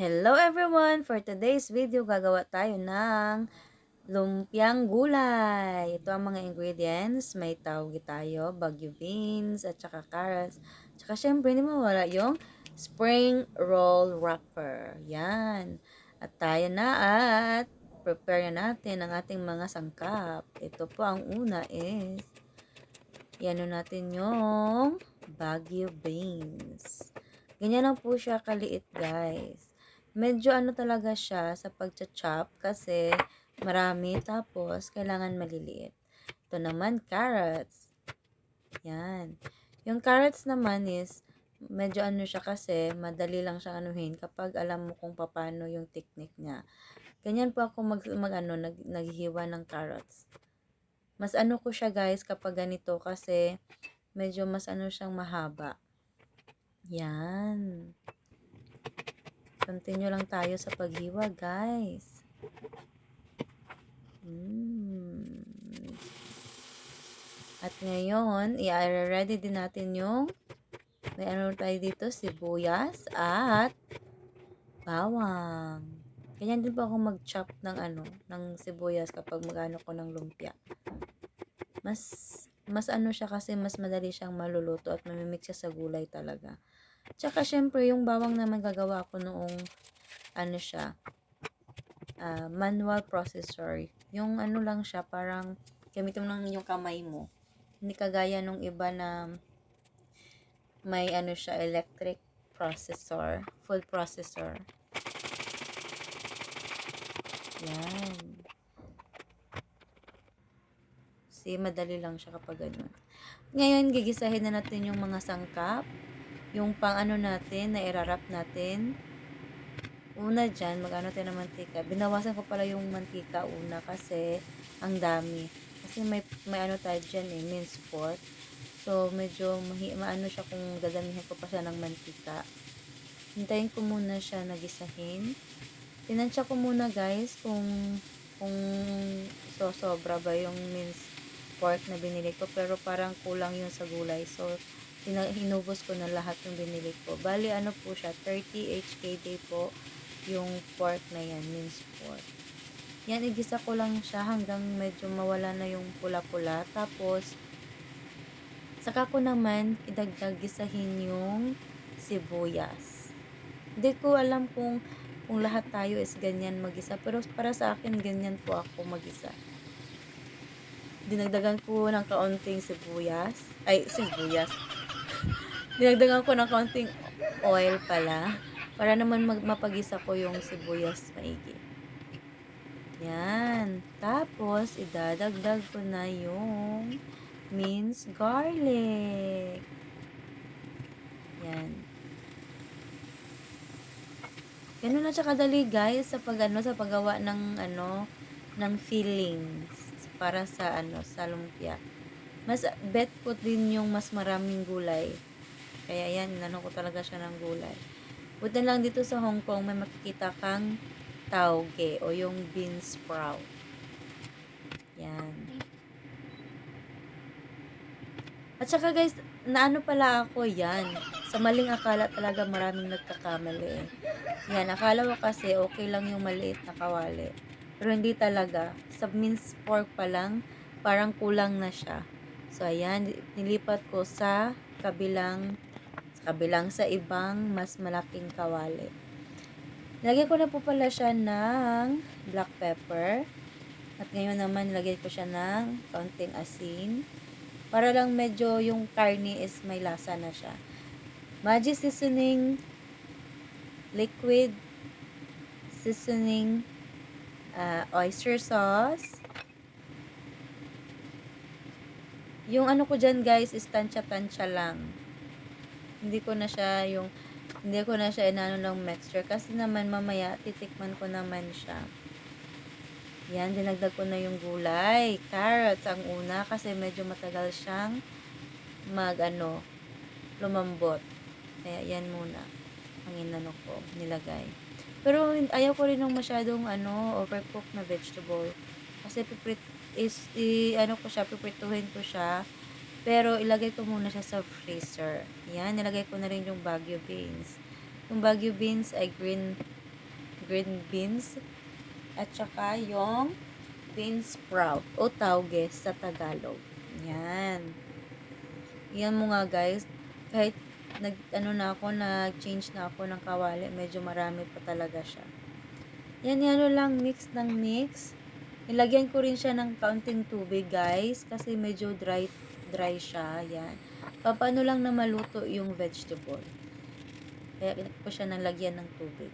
Hello everyone! For today's video, gagawa tayo ng lumpiang gulay. Ito ang mga ingredients. May tawgi tayo, bagyo beans, at saka carrots. Tsaka syempre, hindi mawala yung spring roll wrapper. Yan. At tayo na at prepare na natin ang ating mga sangkap. Ito po ang una is, yan natin yung bagyo beans. Ganyan lang po siya kaliit, guys. Medyo ano talaga siya sa pagcha-chop kasi marami tapos kailangan maliliit. Ito naman carrots. Yan. Yung carrots naman is medyo ano siya kasi madali lang siyang anuhin kapag alam mo kung paano yung technique niya. Ganyan po ako naghihiwa ng carrots. Mas ano ko siya, guys, kapag ganito kasi medyo mas ano siyang mahaba. Yan. Continue lang tayo sa paghiwa, guys. At ngayon, i-ready din natin yung may ano tayo dito, sibuyas at bawang. Ganyan din po ako mag-chop ng ng sibuyas kapag mag-ano ko ng lumpia. Mas ano siya kasi mas madali siyang maluluto at mamimix siya sa gulay talaga. Tsaka syempre yung bawang naman gagawa ko noong ano siya, manual processor. Yung ano lang siya, parang gamitin mo lang yung kamay mo. Hindi kagaya nung iba na may ano siya, electric processor, food processor. Yan. See, madali lang siya kapag ganun. Ngayon, gigisahin na natin yung mga sangkap. Yung pang ano natin, na irarap natin. Una dyan, mag-ano tayo ng mantika. Binawasan ko pala yung mantika una kasi ang dami. Kasi may ano tayo dyan minced pork. So, medyo maano siya kung dadamihan ko pa siya ng mantika. Hintayin ko muna siya nagisahin. Tinansya ko muna, guys, kung sobra ba yung minced pork na binili ko. Pero parang kulang yun sa gulay. So, hinubos ko na lahat yung binili ko. Bali, ano po siya, 30 HKD po yung pork na yan, minced pork. Yan, igisa ko lang siya hanggang medyo mawala na yung pula-pula. Tapos, saka ko naman idagdag gisahin yung sibuyas. Hindi ko alam kung lahat tayo is ganyan magisa. Pero para sa akin, ganyan po ako magisa. Dinagdagan ko ng kaunting sibuyas. Ay, sibuyas. Dinagdagan ko ng kaunting oil pala. Para naman mapagisa ko yung sibuyas maigi. Yan. Tapos, idadagdag ko na yung minced garlic. Yan. Ganun na siya kadali, guys, sa sa paggawa ng ng fillings para sa sa lumpia. Mas bet ko din yung mas maraming gulay. Kaya yan, ko talaga siya ng gulay. Buti lang dito sa Hong Kong, may makikita kang tauge o yung bean sprout. Yan. At saka, guys, naano pala ako yan. Sa maling akala talaga maraming nagkakamali. Yan, akala ko kasi okay lang yung maliit na kawali. Pero hindi talaga. Sa minced pork pa lang, parang kulang na siya. So, ayan, nilipat ko sa kabilang sa ibang mas malaking kawali. Lagyan ko na po pala siya ng black pepper. At ngayon naman, lagyan ko siya ng kaunting asin. Para lang medyo yung karne is may lasa na siya. Magic seasoning, liquid seasoning, oyster sauce. Yung ano ko dyan, guys, is tansya-tansya lang. Hindi ko na siya inano ng mixture kasi naman mamaya titikman ko naman siya. Yan, dinagdag ko na yung gulay. Carrots ang una kasi medyo matagal siyang lumambot. Kaya yan muna ang inano ko, nilagay. Pero ayaw ko rin ng masyadong overcook na vegetable. Kasi piprituhin ko siya. Pero ilagay ko muna siya sa freezer. Yan, nilagay ko na rin yung Baguio beans. Yung Baguio beans ay green green beans, at saka yung bean sprout o tauge sa Tagalog. Yan. Yan mo nga guys, kahit nag-change na ako ng kawali, medyo marami pa talaga siya. Yan, lang, mix ng mix. Nilagyan ko rin siya ng kaunting tubig guys, kasi medyo dry siya. Yan. Paano lang na maluto yung vegetable. Kaya ko siya nalagyan ng tubig.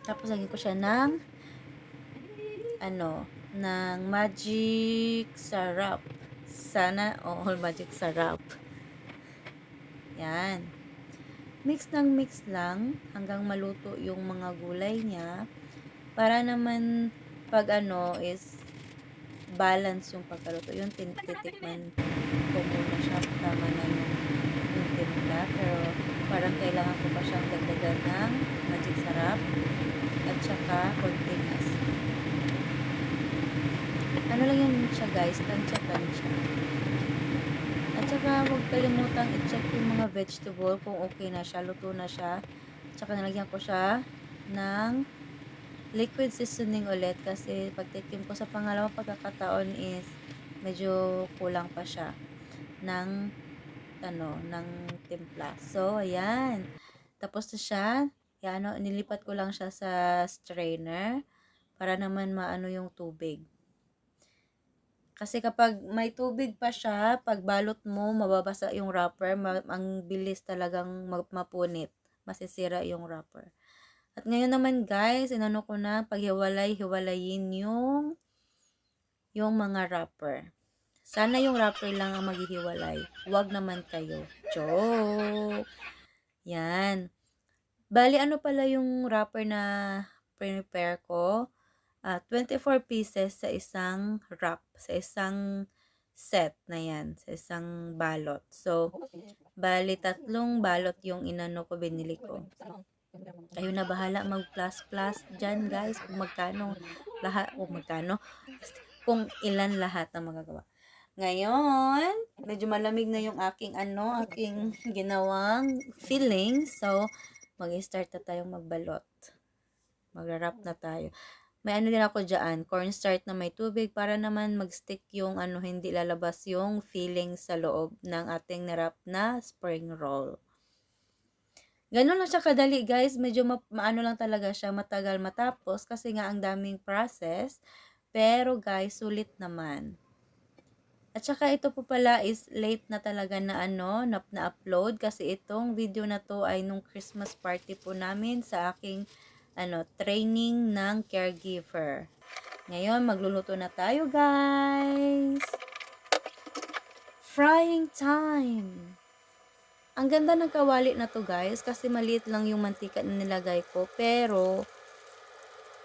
Tapos lagyan ko siya ng ng magic sarap. Sana all magic sarap. Yan. Mix ng mix lang hanggang maluto yung mga gulay niya. Para naman pag is balance yung pagkaluto. Yung titikman ko muna siya. Tama na yung timpla. Pero parang kailangan ko pa siyang dagdagan ng magic sarap. At saka konting asin. Ano lang yan siya guys, tansya-tansya. At saka huwag kalimutang i-check yung mga vegetable kung okay na siya, luto na siya. At saka nalagyan ko siya ng liquid seasoning ulit kasi pagtikim ko sa pangalawang pagkakataon is medyo kulang pa siya ng ng timpla. So, ayan. Tapos na siya. Nilipat ko lang siya sa strainer para naman maano yung tubig. Kasi kapag may tubig pa siya, pag balot mo, mababasa yung wrapper, ang bilis talagang mapunit. Masisira yung wrapper. At ngayon naman guys, ko na paghiwalayin yung mga wrapper. Sana yung wrapper lang ang maghihiwalay. Huwag naman kayo. Joke! Yan. Bali, pala yung wrapper na prepare ko? 24 pieces sa isang wrap, sa isang set na yan, sa isang balot. So, bali 3 balot yung binili ko. Kayo na bahala mag-plus dyan guys, kung magkano lahat, kung ilan lahat ang magagawa. Ngayon, medyo malamig na yung aking ginawang filling. So, mag-start na tayong magbalot. Mag-wrap na tayo. May din ako dyan, cornstarch na may tubig para naman mag-stick yung hindi lalabas yung filling sa loob ng ating narap na spring roll. Ganun lang siya kadali guys, medyo maano lang talaga siya, matagal matapos kasi nga ang daming process. Pero guys, sulit naman. At saka ito po pala is late na talaga na na-upload kasi itong video na to ay nung Christmas party po namin sa aking training ng caregiver. Ngayon, magluluto na tayo, guys. Frying time. Ang ganda ng kawali na to, guys, kasi maliit lang yung mantika na nilagay ko, pero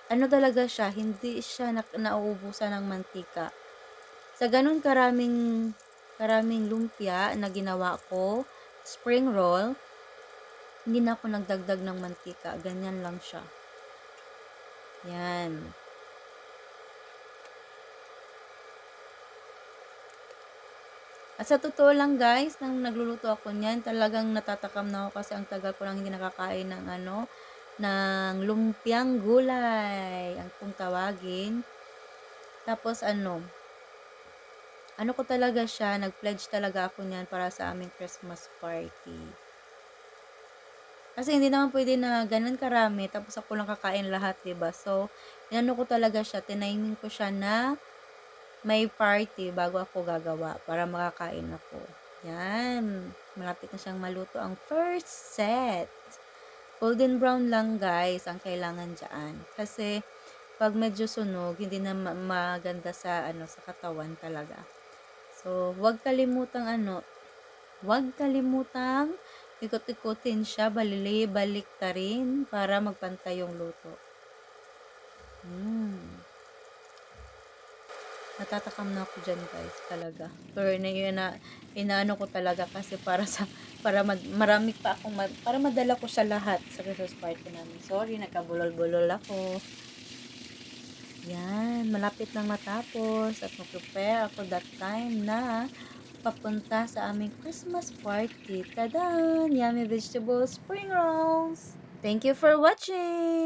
talaga siya, hindi siya nauubusan ng mantika. Sa ganun karaming lumpia na ginawa ko, spring roll, hindi na ako nagdagdag ng mantika. Ganyan lang siya. Yan. At sa totoo lang guys, nang nagluluto ako niyan, talagang natatakam na ako kasi ang tagal ko lang hindi nakakain ng ng lumpiang gulay, ang kung tawagin. Tapos ko talaga siya, nag-pledge talaga ako niyan para sa aming Christmas party. Kasi hindi naman pwede na ganun karami, tapos ako lang kakain lahat, diba? So, ko talaga siya, tiniming ko siya na may party bago ako gagawa para makakain ako. Yan. Malapit na siyang maluto ang first set. Golden brown lang guys ang kailangan dyan. Kasi pag medyo sunog, hindi na maganda sa sa katawan talaga. So, huwag kalimutang ikot-ikotin siya, balik ta rin para magpantay yung luto. Natatakam na ako dyan guys, talaga. Pero inaano ko talaga kasi para marami pa akong, para madala ko siya lahat sa Christmas party namin. Sorry, nagkabulol-bulol ako. Yan, malapit nang matapos at mag-prepare ako that time na papunta sa aming Christmas party. Tadan! Yummy vegetable spring rolls! Thank you for watching!